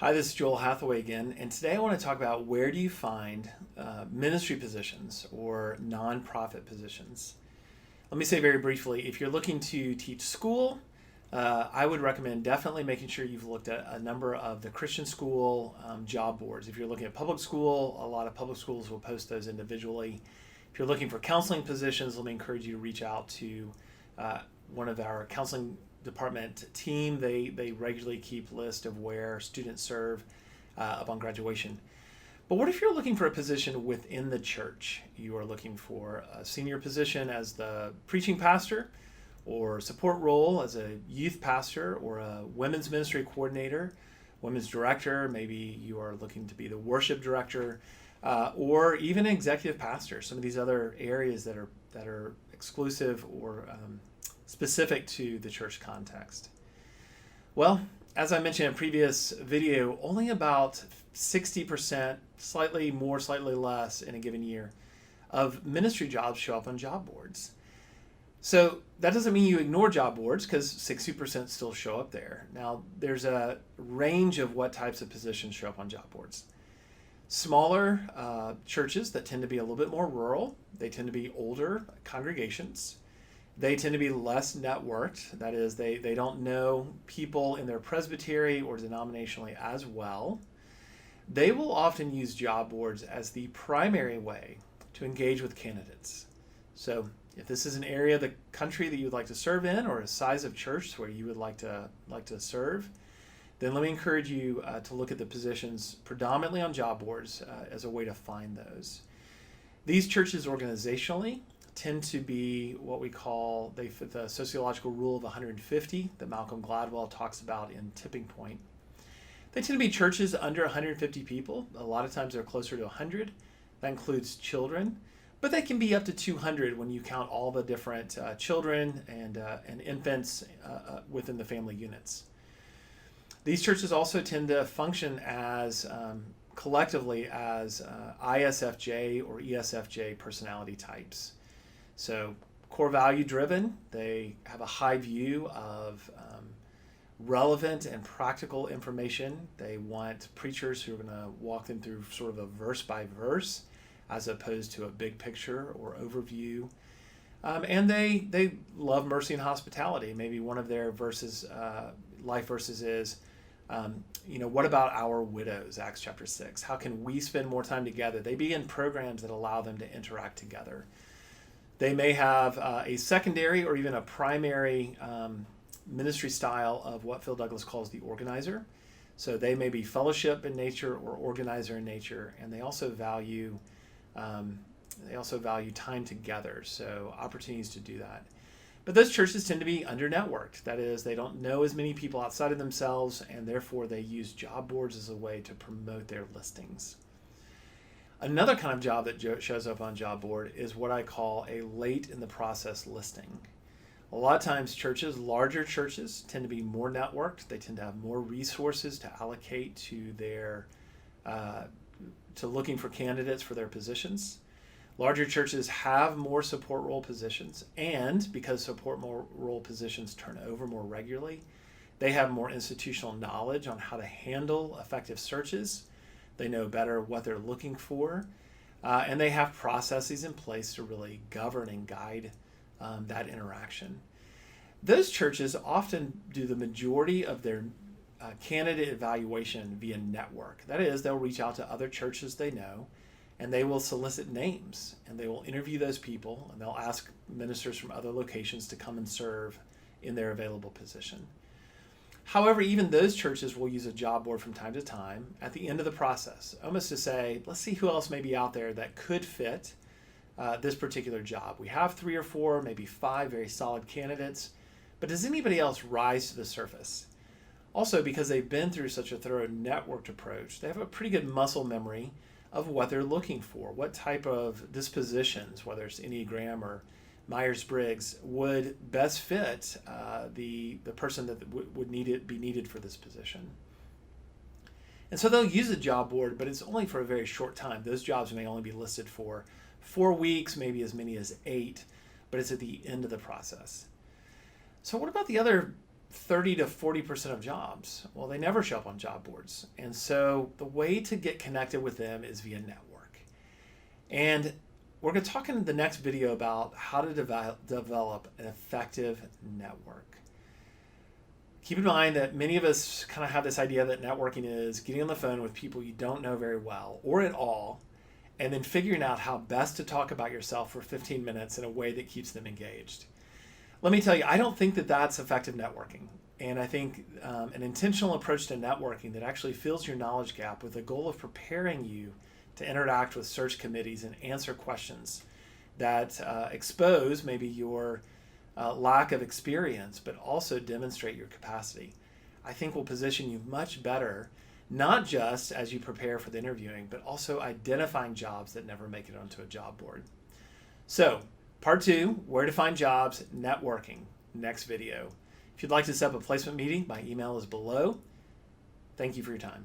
Hi, this is Joel Hathaway again, and today I want to talk about where do you find ministry positions or nonprofit positions. Let me say very briefly, if you're looking to teach school, I would recommend definitely making sure you've looked at a number of the Christian school job boards. If you're looking at public school, a lot of public schools will post those individually. If you're looking for counseling positions, let me encourage you to reach out to one of our counseling department team. They regularly keep list of where students serve upon graduation. But what if you're looking for a position within the church? You are looking for a senior position as the preaching pastor, or support role as a youth pastor, or a women's ministry coordinator, women's director. Maybe you are looking to be the worship director, or even executive pastor. Some of these other areas that are exclusive or specific to the church context. Well, as I mentioned in a previous video, only about 60%, slightly more, slightly less in a given year, of ministry jobs show up on job boards. So that doesn't mean you ignore job boards, because 60% still show up there. Now, there's a range of what types of positions show up on job boards. Smaller churches that tend to be a little bit more rural, they tend to be older congregations. They tend to be less networked. That is, they don't know people in their presbytery or denominationally as well. They will often use job boards as the primary way to engage with candidates. So if this is an area of the country that you would like to serve in, or a size of church where you would like to serve, then let me encourage you to look at the positions predominantly on job boards as a way to find those. These churches organizationally tend to be what we call, they fit the sociological rule of 150 that Malcolm Gladwell talks about in Tipping Point. They tend to be churches under 150 people. A lot of times they're closer to 100. That includes children, but they can be up to 200 when you count all the different children and infants within the family units. These churches also tend to function as collectively as ISFJ or ESFJ personality types. So core value driven, they have a high view of relevant and practical information. They want preachers who are going to walk them through sort of a verse by verse as opposed to a big picture or overview. And they love mercy and hospitality. Maybe one of their verses, life verses is, what about our widows, Acts chapter 6? How can we spend more time together? They begin programs that allow them to interact together. They may have a secondary or even a primary ministry style of what Phil Douglas calls the organizer. So they may be fellowship in nature or organizer in nature, and they also value time together, so opportunities to do that. But those churches tend to be under-networked. That is, they don't know as many people outside of themselves, and therefore they use job boards as a way to promote their listings. Another kind of job that shows up on job board is what I call a late in the process listing. A lot of times larger churches tend to be more networked. They tend to have more resources to allocate to to looking for candidates for their positions. Larger churches have more support role positions, and because support role positions turn over more regularly, they have more institutional knowledge on how to handle effective searches. They know better what they're looking for, and they have processes in place to really govern and guide that interaction. Those churches often do the majority of their candidate evaluation via network. That is, they'll reach out to other churches they know, and they will solicit names, and they will interview those people, and they'll ask ministers from other locations to come and serve in their available position. However, even those churches will use a job board from time to time at the end of the process, almost to say, let's see who else may be out there that could fit this particular job. We have 3 or 4, maybe 5 very solid candidates, but does anybody else rise to the surface? Also, because they've been through such a thorough networked approach, they have a pretty good muscle memory of what they're looking for, what type of dispositions, whether it's Enneagram or Myers-Briggs, would best fit the person that would be needed for this position. And so they'll use a job board, but it's only for a very short time. Those jobs may only be listed for 4 weeks, maybe as many as 8, but it's at the end of the process. So what about the other 30 to 40% of jobs, well, they never show up on job boards. And so the way to get connected with them is via network. And we're going to talk in the next video about how to develop an effective network. Keep in mind that many of us kind of have this idea that networking is getting on the phone with people you don't know very well or at all, and then figuring out how best to talk about yourself for 15 minutes in a way that keeps them engaged. Let me tell you, I don't think that that's effective networking. And I think an intentional approach to networking that actually fills your knowledge gap with the goal of preparing you to interact with search committees and answer questions that expose maybe your lack of experience, but also demonstrate your capacity, I think will position you much better, not just as you prepare for the interviewing, but also identifying jobs that never make it onto a job board. So, part 2, where to find jobs, networking, next video. If you'd like to set up a placement meeting, my email is below. Thank you for your time.